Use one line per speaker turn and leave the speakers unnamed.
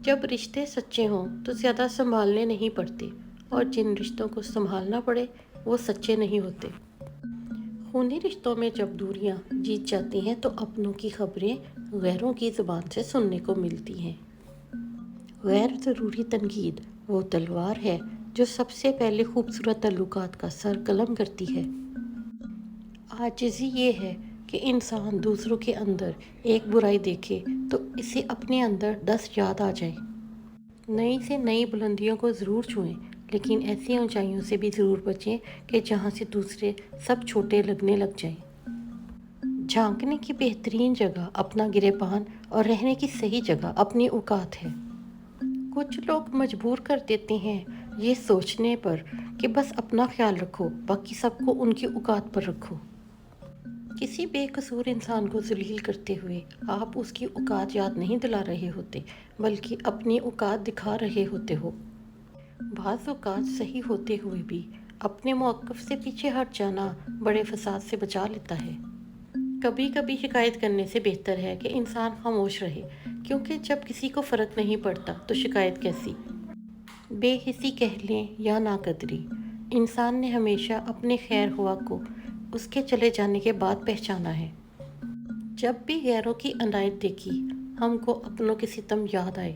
جب رشتے سچے ہوں تو زیادہ سنبھالنے نہیں پڑتے، اور جن رشتوں کو سنبھالنا پڑے وہ سچے نہیں ہوتے۔ خونی رشتوں میں جب دوریاں جیت جاتی ہیں تو اپنوں کی خبریں غیروں کی زبان سے سننے کو ملتی ہیں۔ غیر ضروری تنقید وہ تلوار ہے جو سب سے پہلے خوبصورت تعلقات کا سر قلم کرتی ہے۔ عاجزی یہ ہے کہ انسان دوسروں کے اندر ایک برائی دیکھے تو اسے اپنے اندر 10 یاد آ جائے۔ نئی سے نئی بلندیوں کو ضرور چھوئیں، لیکن ایسی اونچائیوں سے بھی ضرور بچیں کہ جہاں سے دوسرے سب چھوٹے لگنے لگ جائیں۔ جھانکنے کی بہترین جگہ اپنا گریبان اور رہنے کی صحیح جگہ اپنی اوقات ہے۔ کچھ لوگ مجبور کر دیتے ہیں یہ سوچنے پر کہ بس اپنا خیال رکھو، باقی سب کو ان کی اوقات پر رکھو۔ کسی بے قصور انسان کو ذلیل کرتے ہوئے آپ اس کی اوقات یاد نہیں دلا رہے ہوتے، بلکہ اپنی اوقات دکھا رہے ہوتے ہو۔ بعض اوقات صحیح ہوتے ہوئے بھی اپنے موقف سے پیچھے ہٹ جانا بڑے فساد سے بچا لیتا ہے۔ کبھی کبھی شکایت کرنے سے بہتر ہے کہ انسان خاموش رہے، کیونکہ جب کسی کو فرق نہیں پڑتا تو شکایت کیسی؟ بے حسی کہہ لیں یا ناقدری، انسان نے ہمیشہ اپنے خیر خواہ کو اس کے چلے جانے کے بعد پہچانا ہے۔ جب بھی غیروں کی عنایت دیکھی ہم کو اپنوں کے ستم یاد آئے